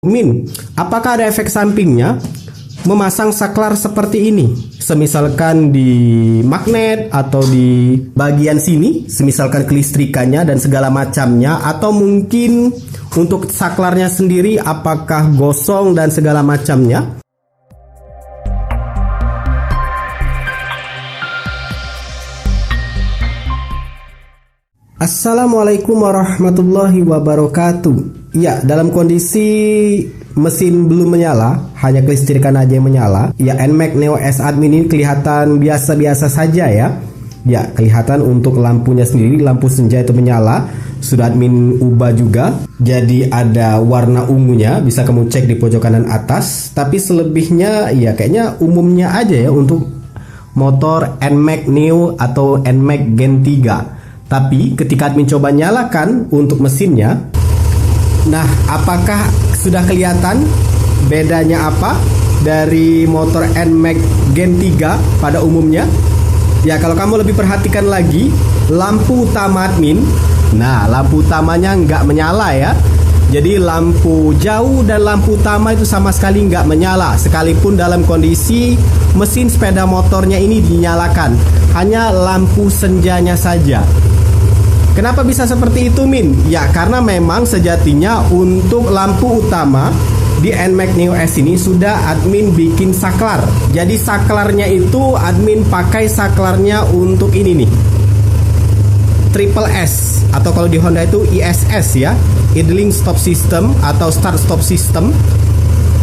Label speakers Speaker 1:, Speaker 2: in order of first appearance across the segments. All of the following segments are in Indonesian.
Speaker 1: Min, apakah ada efek sampingnya memasang saklar seperti ini? Semisalkan di magnet atau di bagian sini, semisalkan kelistrikannya dan segala macamnya, atau mungkin untuk saklarnya sendiri apakah gosong dan segala macamnya? Assalamualaikum warahmatullahi wabarakatuh. Ya, dalam kondisi mesin belum menyala, hanya kelistrikan aja yang menyala. Ya, NMAX Neo S Admin ini kelihatan biasa-biasa saja ya. Ya, kelihatan untuk lampunya sendiri, lampu senja itu menyala. Sudah admin ubah juga, jadi ada warna ungunya, bisa kamu cek di pojok kanan atas. Tapi selebihnya ya kayaknya umumnya aja ya untuk motor NMAX Neo atau NMAX Gen 3. Tapi ketika admin coba nyalakan untuk mesinnya, nah apakah sudah kelihatan bedanya apa dari motor NMAX Gen 3 pada umumnya? Ya, kalau kamu lebih perhatikan lagi lampu utama admin, nah lampu utamanya nggak menyala ya. Jadi lampu jauh dan lampu utama itu sama sekali nggak menyala, sekalipun dalam kondisi mesin sepeda motornya ini dinyalakan, hanya lampu senjanya saja. Kenapa bisa seperti itu, Min? Ya, karena memang sejatinya untuk lampu utama di NMAX Neo S ini sudah admin bikin saklar. Jadi saklarnya itu admin pakai saklarnya untuk ini nih, Triple S, atau kalau di Honda itu ISS ya, Idling Stop System atau Start Stop System.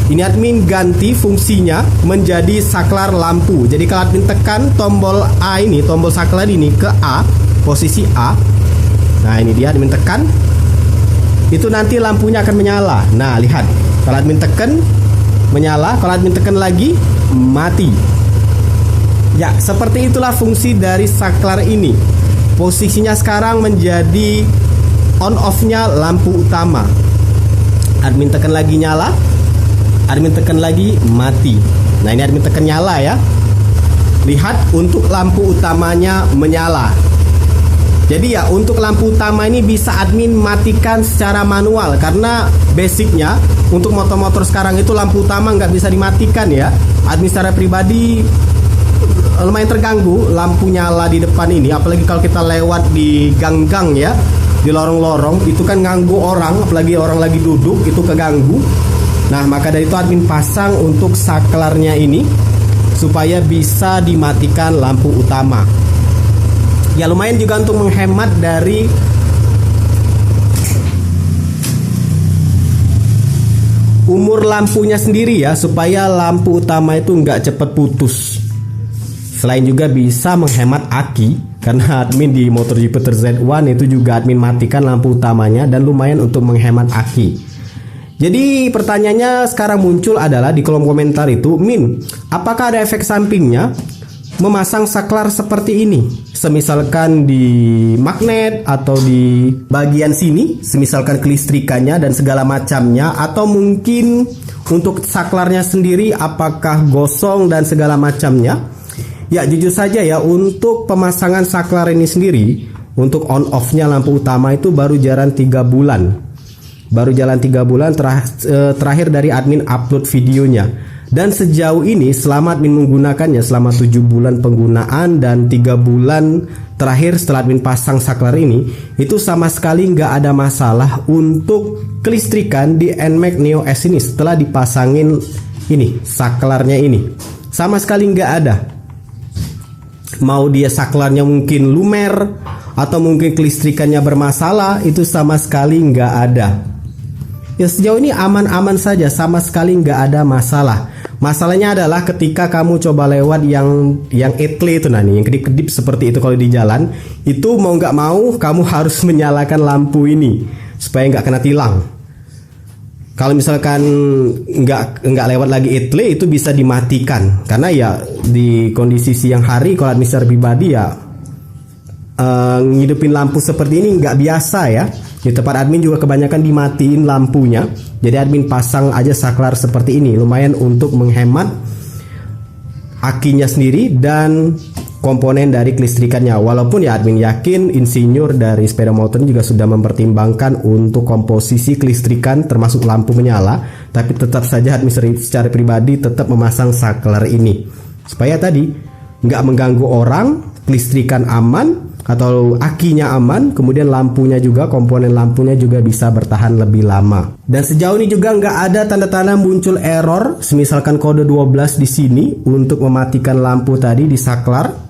Speaker 1: Ini admin ganti fungsinya menjadi saklar lampu. Jadi kalau admin tekan tombol A ini, tombol saklar ini ke A, posisi A. Nah, ini dia, admin tekan, itu nanti lampunya akan menyala. Nah, lihat, kalau admin tekan menyala, kalau admin tekan lagi mati. Ya, seperti itulah fungsi dari saklar ini. Posisinya sekarang menjadi on off-nya lampu utama. Admin tekan lagi nyala, admin tekan lagi mati. Nah, ini admin tekan nyala ya. Lihat, untuk lampu utamanya menyala. Jadi ya, untuk lampu utama ini bisa admin matikan secara manual, karena basicnya untuk motor-motor sekarang itu lampu utama nggak bisa dimatikan ya. Admin secara pribadi lumayan terganggu lampu nyala di depan ini, apalagi kalau kita lewat di gang-gang ya, di lorong-lorong, itu kan ganggu orang, apalagi orang lagi duduk itu keganggu. Nah, maka dari itu admin pasang untuk saklarnya ini supaya bisa dimatikan lampu utama. Ya, lumayan juga untuk menghemat dari umur lampunya sendiri ya, supaya lampu utama itu nggak cepat putus. Selain juga bisa menghemat aki, karena admin di motor Jupiter Z1 itu juga admin matikan lampu utamanya dan lumayan untuk menghemat aki. Jadi pertanyaannya sekarang muncul adalah di kolom komentar itu, Min, apakah ada efek sampingnya memasang saklar seperti ini? Semisalkan di magnet atau di bagian sini, semisalkan kelistrikannya dan segala macamnya, atau mungkin untuk saklarnya sendiri apakah gosong dan segala macamnya? Ya, jujur saja ya, untuk pemasangan saklar ini sendiri, untuk on off-nya lampu utama itu baru jalan 3 bulan. Baru jalan 3 bulan terakhir dari admin upload videonya. Dan sejauh ini selama admin menggunakannya selama 7 bulan penggunaan dan 3 bulan terakhir setelah admin pasang saklar ini, itu sama sekali nggak ada masalah untuk kelistrikan di NMAX Neo S ini setelah dipasangin ini saklarnya ini. Sama sekali nggak ada. Mau dia saklarnya mungkin lumer atau mungkin kelistrikannya bermasalah, itu sama sekali nggak ada. Ya, sejauh ini aman-aman saja, sama sekali nggak ada masalah. Masalahnya adalah ketika kamu coba lewat yang etle itu yang kedip-kedip seperti itu kalau di jalan, itu mau nggak mau kamu harus menyalakan lampu ini supaya nggak kena tilang. Kalau misalkan nggak lewat lagi etle, itu bisa dimatikan, karena ya di kondisi siang hari kalau admin secara pribadi ya ngidupin lampu seperti ini nggak biasa ya. Di tempat admin juga kebanyakan dimatiin lampunya. Jadi admin pasang aja saklar seperti ini, lumayan untuk menghemat akinya sendiri dan komponen dari kelistrikannya. Walaupun ya admin yakin insinyur dari sepeda motor juga sudah mempertimbangkan untuk komposisi kelistrikan termasuk lampu menyala, tapi tetap saja admin secara pribadi tetap memasang saklar ini supaya tadi nggak mengganggu orang, kelistrikan aman atau akinya aman, kemudian lampunya juga, komponen lampunya juga bisa bertahan lebih lama. Dan sejauh ini juga nggak ada tanda-tanda muncul error, misalkan kode 12 di sini untuk mematikan lampu tadi di saklar.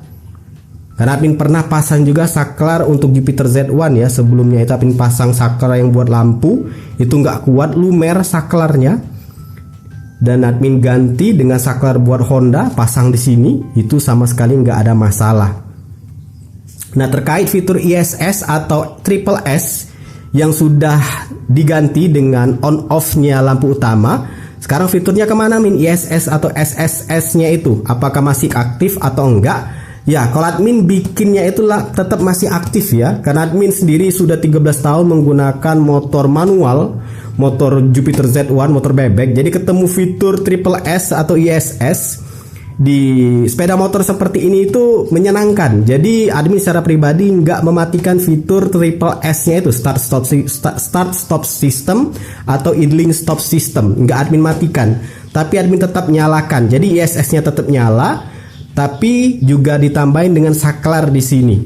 Speaker 1: Karena admin pernah pasang juga saklar untuk Jupiter Z1 ya, sebelumnya itu admin pasang saklar yang buat lampu, itu nggak kuat, lumer saklarnya. Dan admin ganti dengan saklar buat Honda, pasang di sini, itu sama sekali nggak ada masalah. Nah, terkait fitur ISS atau Triple S yang sudah diganti dengan on-off-nya lampu utama, sekarang fiturnya kemana Min? ISS atau SSS-nya itu? Apakah masih aktif atau enggak? Ya, kalau admin bikinnya itulah tetap masih aktif ya, karena admin sendiri sudah 13 tahun menggunakan motor manual, motor Jupiter Z1, motor bebek. Jadi ketemu fitur Triple S atau ISS di sepeda motor seperti ini itu menyenangkan. Jadi admin secara pribadi nggak mematikan fitur Triple S-nya itu, start stop system atau idling stop system, nggak admin matikan, tapi admin tetap nyalakan. Jadi ISS-nya tetap nyala, tapi juga ditambahin dengan saklar di sini.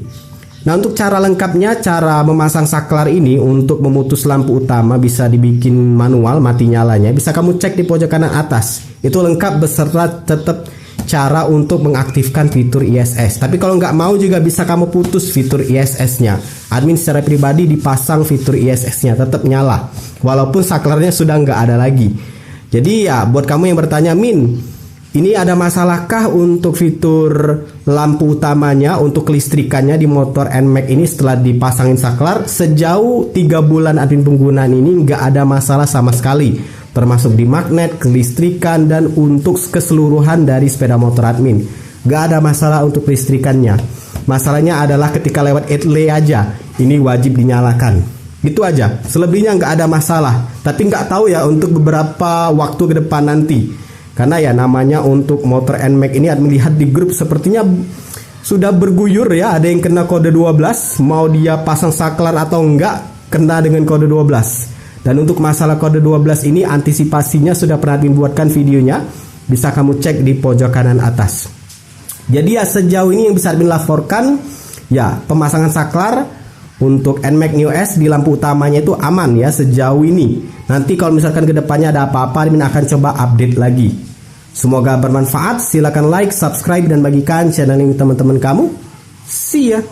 Speaker 1: Nah, untuk cara lengkapnya, cara memasang saklar ini untuk memutus lampu utama bisa dibikin manual, mati nyalanya. Bisa kamu cek di pojok kanan atas. Itu lengkap beserta tetap cara untuk mengaktifkan fitur ISS. Tapi kalau nggak mau juga bisa kamu putus fitur ISS-nya. Admin secara pribadi dipasang fitur ISS-nya tetap nyala, walaupun saklarnya sudah nggak ada lagi. Jadi ya buat kamu yang bertanya, Min, ini ada masalahkah untuk fitur lampu utamanya untuk kelistrikannya di motor NMAX ini setelah dipasangin saklar? Sejauh 3 bulan admin penggunaan ini nggak ada masalah sama sekali, termasuk di magnet, kelistrikan, dan untuk keseluruhan dari sepeda motor admin. Nggak ada masalah untuk kelistrikannya. Masalahnya adalah ketika lewat etle aja, ini wajib dinyalakan. Itu aja, selebihnya nggak ada masalah. Tapi nggak tahu ya untuk beberapa waktu ke depan nanti. Karena ya namanya untuk motor NMAX ini admin lihat di grup sepertinya sudah berguyur ya, ada yang kena kode 12, mau dia pasang saklar atau enggak kena dengan kode 12. Dan untuk masalah kode 12 ini antisipasinya sudah pernah admin buatkan videonya, bisa kamu cek di pojok kanan atas. Jadi ya sejauh ini yang bisa admin laporkan ya, pemasangan saklar untuk NMAX Neo S di lampu utamanya itu aman ya sejauh ini. Nanti kalau misalkan kedepannya ada apa-apa, admin akan coba update lagi. Semoga bermanfaat. Silakan like, subscribe, dan bagikan channel ini teman-teman kamu. See ya.